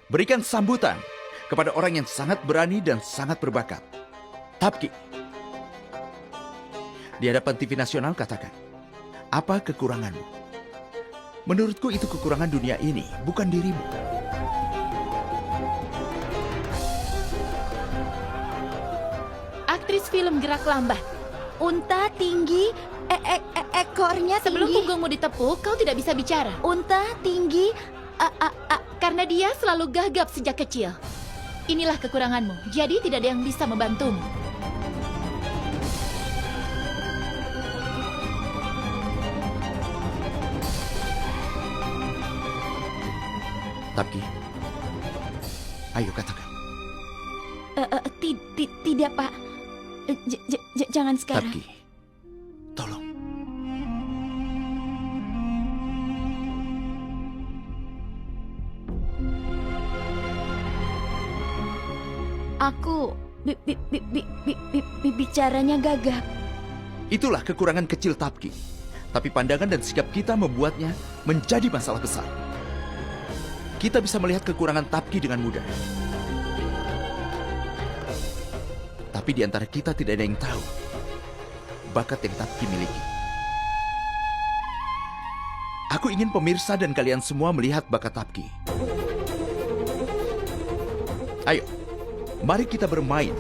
Berikan sambutan kepada orang yang sangat berani dan sangat berbakat. Tapki. Di hadapan TV nasional katakan, apa kekuranganmu? Menurutku itu kekurangan dunia ini, bukan dirimu. Aktris film gerak lambat. Unta tinggi, ekornya Sebelum tinggi. punggungmu ditepuk, kau tidak bisa bicara. Unta tinggi, Karena dia selalu gagap sejak kecil. Inilah kekuranganmu, jadi tidak ada yang bisa membantumu. Tapki, ayo katakan. tidak Pak. Jangan sekarang. Tapki, tolong. Aku bicaranya gagap. Itulah kekurangan kecil Tapki. Tapi pandangan dan sikap kita membuatnya menjadi masalah besar. Kita bisa melihat kekurangan Tapki dengan mudah. Tapi di antara kita tidak ada yang tahu bakat yang Tapki miliki. Aku ingin pemirsa dan kalian semua melihat bakat Tapki. Ayo, mari kita bermain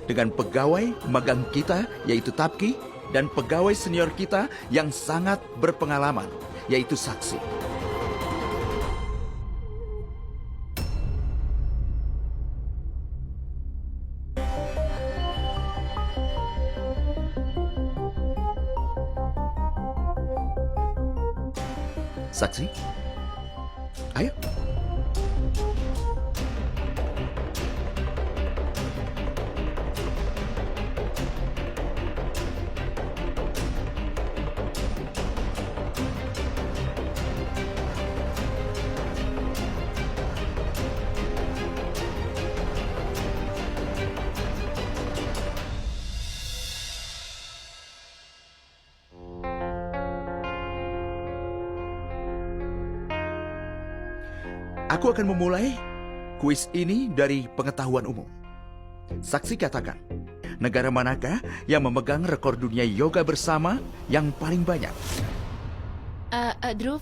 dengan pegawai magang kita, yaitu Tapki, dan pegawai senior kita yang sangat berpengalaman, yaitu Saksi. Saksi, ayo. Aku akan memulai kuis ini dari pengetahuan umum. Saksi katakan, negara manakah yang memegang rekor dunia yoga bersama yang paling banyak? Dhruv,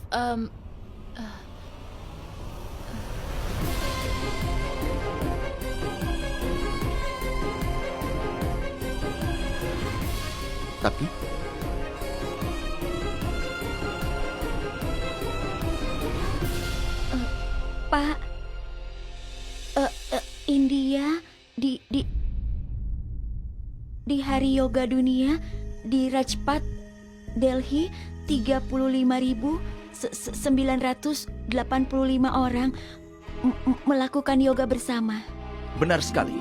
Tapi Pak, India di Hari Yoga Dunia di Rajpath, Delhi, 35.985 orang melakukan yoga bersama. benar sekali.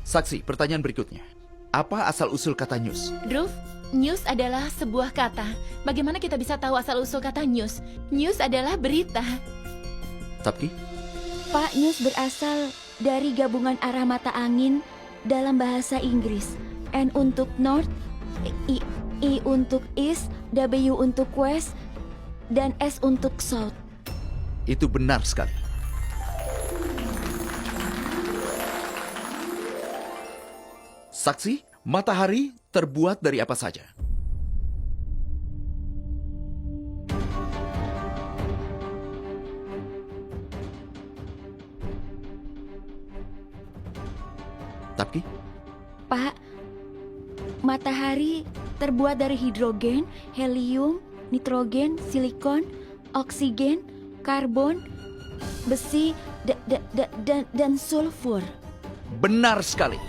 Saksi, pertanyaan berikutnya. Apa asal-usul kata news? Dhruv, news adalah sebuah kata. Bagaimana kita bisa tahu asal-usul kata news? News adalah berita. Tapki? Pak, news berasal dari gabungan arah mata angin dalam bahasa Inggris. N untuk North, I untuk East, W untuk West, dan S untuk South. Itu benar sekali. Saksi, matahari terbuat dari apa saja? Tapki? Pak, matahari terbuat dari hidrogen, helium, nitrogen, silikon, oksigen, karbon, besi, dan sulfur. Benar sekali.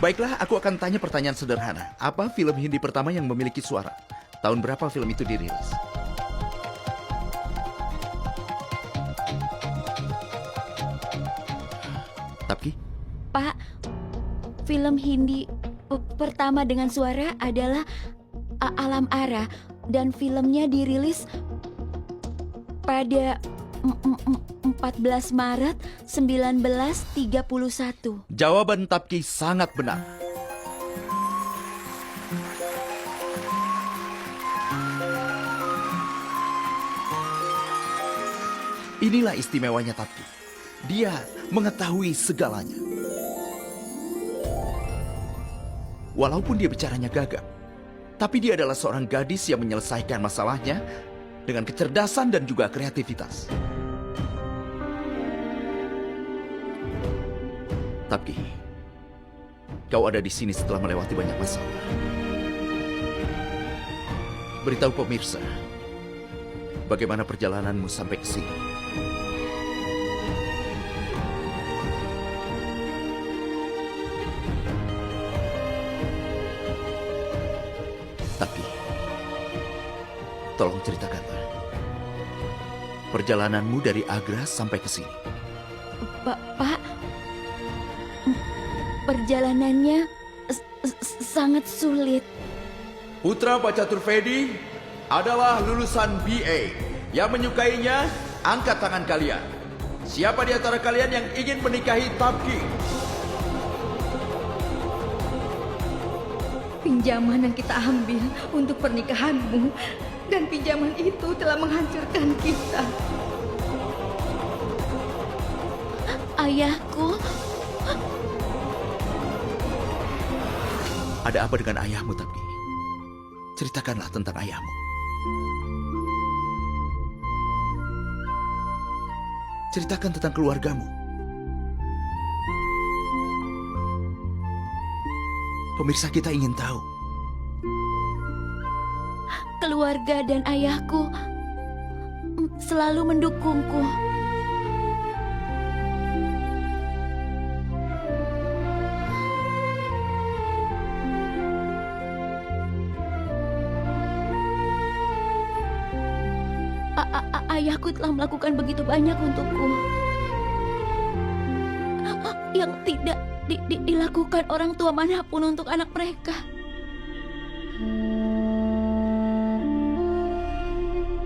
Baiklah, aku akan tanya pertanyaan sederhana. Apa film Hindi pertama yang memiliki suara? Tahun berapa film itu dirilis? Tapki? Pak, film Hindi pertama dengan suara adalah Alam Ara dan filmnya dirilis pada 14 Maret 1931. Jawaban Tapki sangat benar. Inilah istimewanya Tapki. Dia mengetahui segalanya. Walaupun dia bicaranya gagap, tapi dia adalah seorang gadis yang menyelesaikan masalahnya dengan kecerdasan dan juga kreativitas. Tapki, kau ada di sini setelah melewati banyak masalah. Beritahu pemirsa, bagaimana perjalananmu sampai ke sini. Tapi, tolong ceritakanlah perjalananmu dari Agra sampai ke sini. Pak, perjalanannya sangat sulit. Putra Pak Caturvedi adalah lulusan BA. Yang menyukainya, angkat tangan kalian. Siapa di antara kalian yang ingin menikahi Tapki? Pinjaman yang kita ambil untuk pernikahanmu, dan pinjaman itu telah menghancurkan kita. Ayahku, Ada apa dengan ayahmu, Tapki? Ceritakanlah tentang ayahmu. Ceritakan tentang keluargamu. Pemirsa kita ingin tahu. keluarga dan ayahku selalu mendukungku. Ayahku telah melakukan begitu banyak untukku yang tidak dilakukan orang tua manapun untuk anak mereka.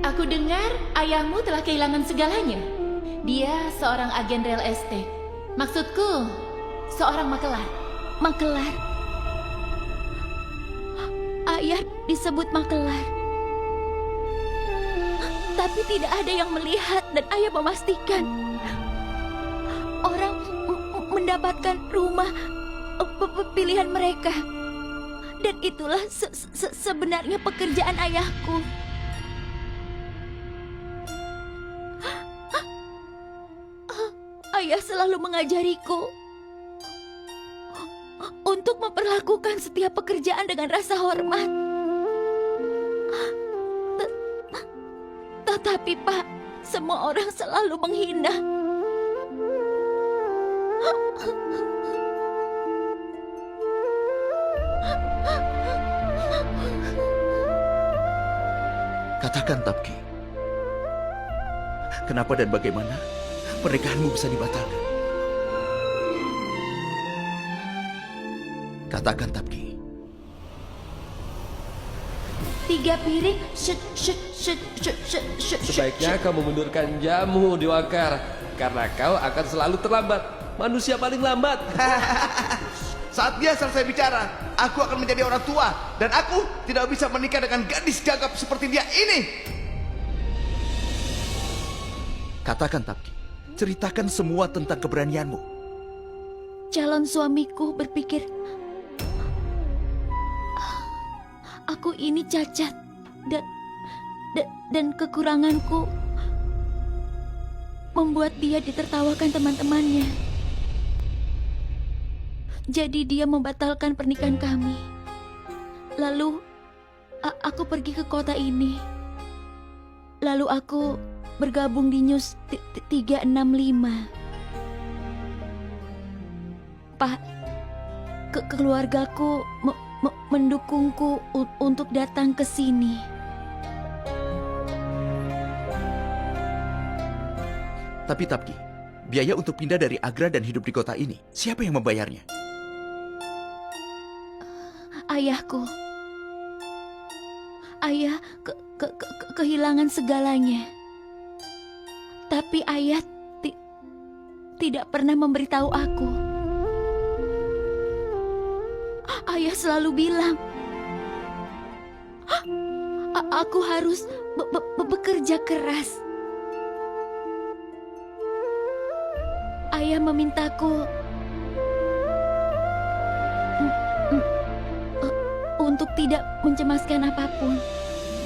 Aku dengar ayahmu telah kehilangan segalanya. Dia seorang agen real estate. Maksudku, seorang makelar. Makelar. Ayah disebut makelar. Tapi tidak ada yang melihat dan ayah memastikan orang mendapatkan rumah pilihan mereka. Dan itulah sebenarnya pekerjaan ayahku. Ayah selalu mengajariku untuk memperlakukan setiap pekerjaan dengan rasa hormat. Tetapi Pak, semua orang selalu menghina. Katakan, Tapki. Kenapa dan bagaimana pernikahanmu bisa dibatalkan? Katakan, Tapki. 3 piring Sebaiknya kau mengundurkan jamu, Dewakar, karena kau akan selalu terlambat. Manusia paling lambat. Saat dia selesai bicara, aku akan menjadi orang tua dan aku tidak bisa menikah dengan gadis gagap seperti dia ini. Katakan, Tapki. Ceritakan semua tentang keberanianmu. Calon suamiku berpikir aku ini cacat dan kekuranganku membuat dia ditertawakan teman-temannya. Jadi dia membatalkan pernikahan kami. Lalu aku pergi ke kota ini. Lalu aku bergabung di News 365. Pak, keluargaku mendukungku untuk datang ke sini. Tapi Tapki, biaya untuk pindah dari Agra dan hidup di kota ini, siapa yang membayarnya? ayahku. Ayah kehilangan segalanya. Tapi ayah tidak pernah memberitahu aku. Ayah selalu bilang, aku harus bekerja keras. Ayah memintaku untuk tidak mencemaskan apapun.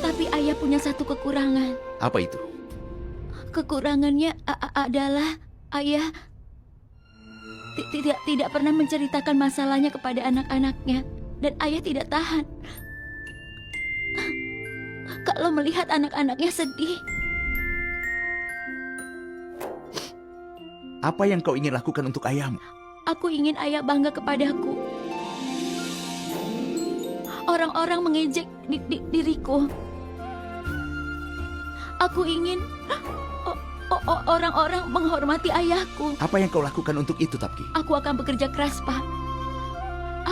Tapi ayah punya satu kekurangan. Apa itu? Kekurangannya adalah ayah tidak pernah menceritakan masalahnya kepada anak-anaknya. Dan ayah tidak tahan kalau melihat anak-anaknya sedih. Apa yang kau ingin lakukan untuk ayahmu? Aku ingin ayah bangga kepadaku. Orang-orang mengejek diriku. Aku ingin orang-orang menghormati ayahku. Apa yang kau lakukan untuk itu, Tapki? Aku akan bekerja keras, Pak.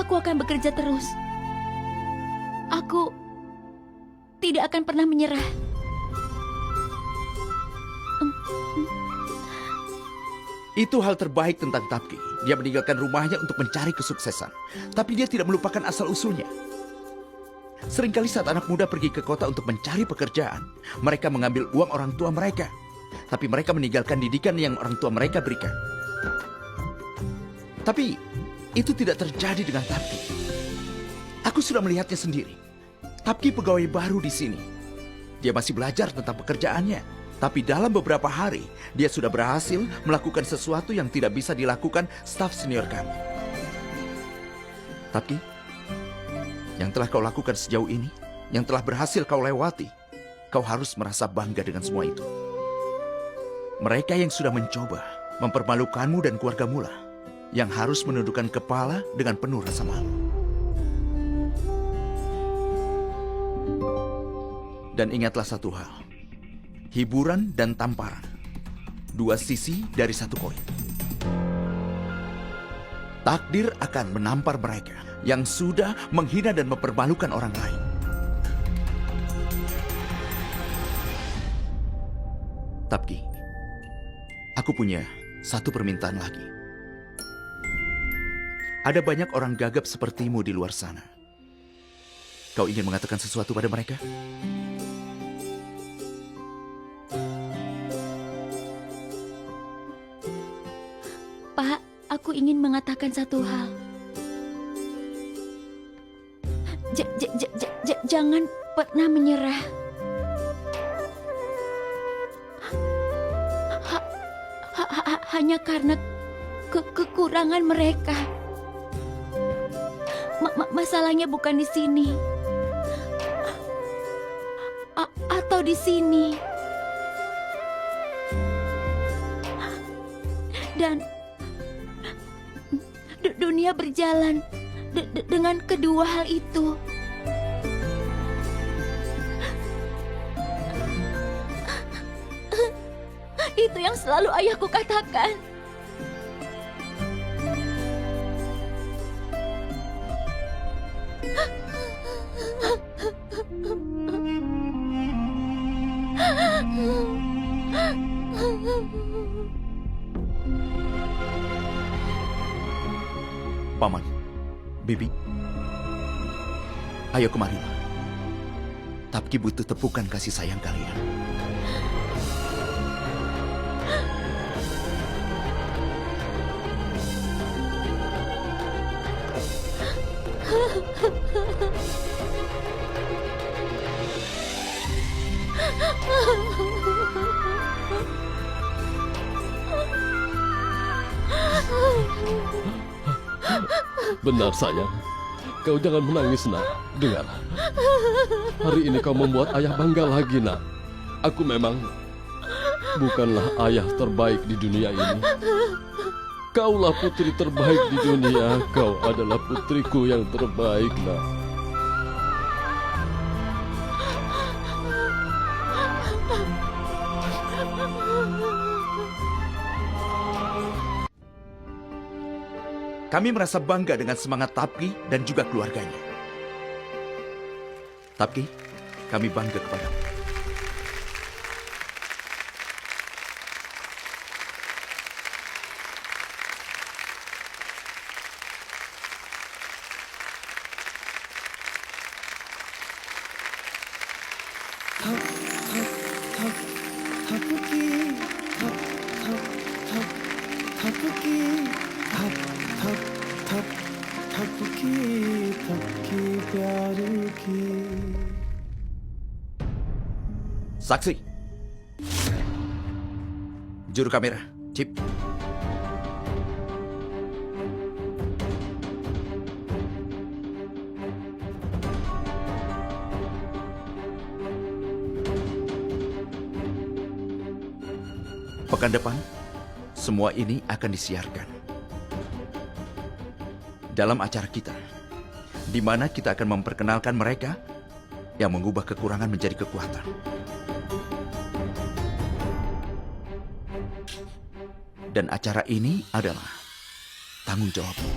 Aku akan bekerja terus. Aku tidak akan pernah menyerah. Itu hal terbaik tentang Tapki. Dia meninggalkan rumahnya untuk mencari kesuksesan. Tapi dia tidak melupakan asal-usulnya. Seringkali saat anak muda pergi ke kota untuk mencari pekerjaan, mereka mengambil uang orang tua mereka. Tapi mereka meninggalkan didikan yang orang tua mereka berikan. Tapi itu tidak terjadi dengan Tapki. Aku sudah melihatnya sendiri. Tapki pegawai baru di sini. Dia masih belajar tentang pekerjaannya. Tapi dalam beberapa hari, dia sudah berhasil melakukan sesuatu yang tidak bisa dilakukan staf senior kami. Tapki, yang telah kau lakukan sejauh ini, yang telah berhasil kau lewati, kau harus merasa bangga dengan semua itu. Mereka yang sudah mencoba mempermalukanmu dan keluargamu lah yang harus menundukkan kepala dengan penuh rasa malu. Dan ingatlah satu hal. Hiburan dan tamparan. Dua sisi dari satu koin. Takdir akan menampar mereka yang sudah menghina dan mempermalukan orang lain. Tapki, aku punya satu permintaan lagi. Ada banyak orang gagap sepertimu di luar sana. Kau ingin mengatakan sesuatu pada mereka? Pak, aku ingin mengatakan satu hal. Jangan pernah menyerah. Hanya karena kekurangan mereka. Masalahnya bukan di sini. Atau di sini. Dan dunia berjalan dengan kedua hal itu. Itu yang selalu ayahku katakan. Paman, Bibi, ayo kemarilah. Tapki butuh tepukan kasih sayang kalian. Benar sayang, kau jangan menangis nak. Dengar, hari ini kau membuat ayah bangga lagi nak. Aku memang bukanlah ayah terbaik di dunia ini. Kaulah putri terbaik di dunia. Kau adalah putriku yang terbaik nak. Kami merasa bangga dengan semangat Tapki dan juga keluarganya. Tapki, kami bangga kepadamu. Saksi. Juru kamera, Chip. Pekan depan, semua ini akan disiarkan. Dalam acara kita, di mana kita akan memperkenalkan mereka yang mengubah kekurangan menjadi kekuatan. Dan acara ini adalah tanggung jawabmu.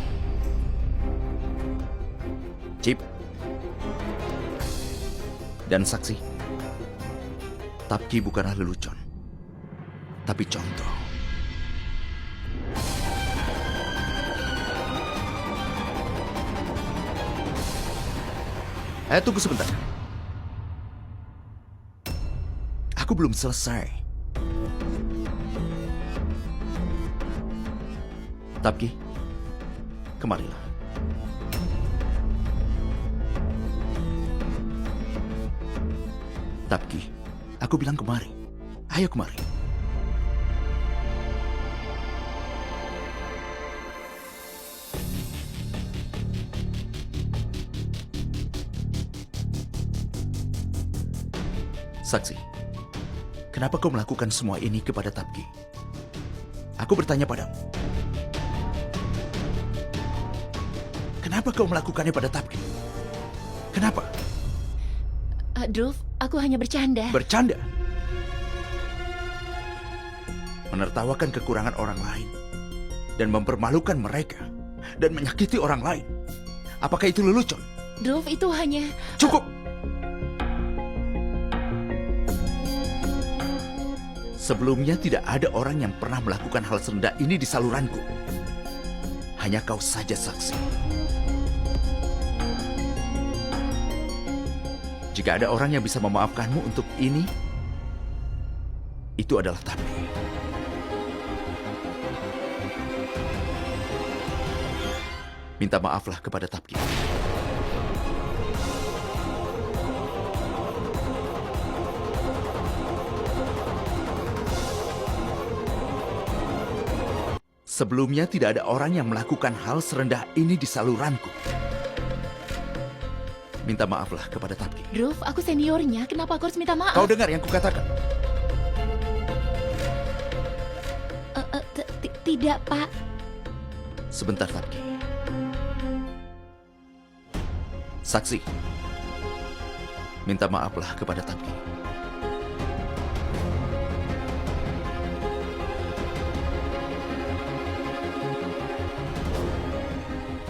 Chip dan saksi, Tapki bukanlah lelucon, tapi contoh. Tunggu sebentar. Aku belum selesai. Tapki, kemarilah. Tapki, aku bilang kemari. Ayo kemari. Saksi, kenapa kau melakukan semua ini kepada Tapki? Aku bertanya padamu. Kenapa kau melakukannya pada Tapki? Kenapa? Druf, aku hanya bercanda. Bercanda? Menertawakan kekurangan orang lain dan mempermalukan mereka dan menyakiti orang lain. Apakah itu lelucon? Druf, itu hanya... Cukup! Sebelumnya tidak ada orang yang pernah melakukan hal serendah ini di saluranku. Hanya kau saja saksi. Jika ada orang yang bisa memaafkanmu untuk ini, itu adalah Tapki. Minta maaflah kepada Tapki. Sebelumnya tidak ada orang yang melakukan hal serendah ini di saluranku. Minta maaflah kepada Tapki. Druf, aku seniornya. Kenapa aku harus minta maaf? Kau dengar yang kukatakan? Tidak, Pak. Sebentar, Tapki. Saksi, minta maaflah kepada Tapki.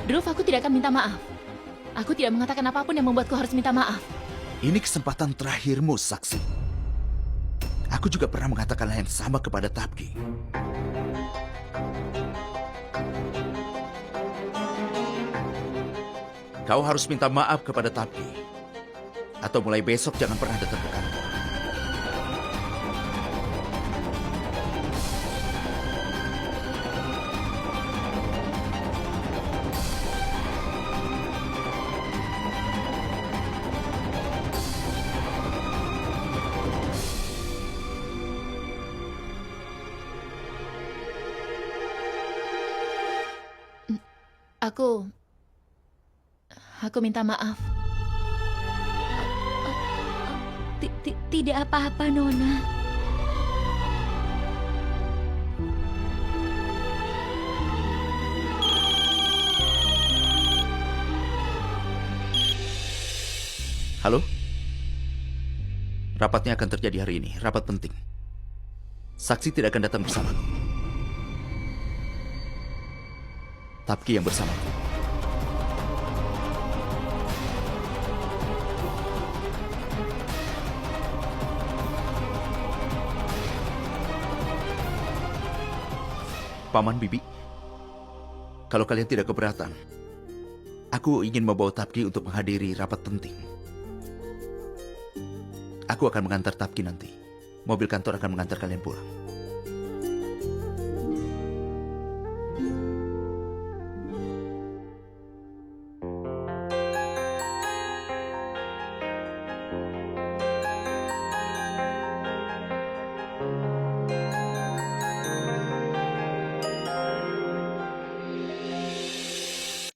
Druf, aku tidak akan minta maaf. Aku tidak mengatakan apapun yang membuatku harus minta maaf. Ini kesempatan terakhirmu, saksi. Aku juga pernah mengatakan hal yang sama kepada Tapki. Kau harus minta maaf kepada Tapki. Atau mulai besok jangan pernah datang ke kantor. Aku minta maaf. Tidak apa-apa, Nona. Halo? Rapatnya akan terjadi hari ini, rapat penting. Saksi tidak akan datang bersamaku. Tapki yang bersamaku. Paman Bibi, kalau kalian tidak keberatan, aku ingin membawa Tapki untuk menghadiri rapat penting. Aku akan mengantar Tapki nanti. Mobil kantor akan mengantar kalian pulang.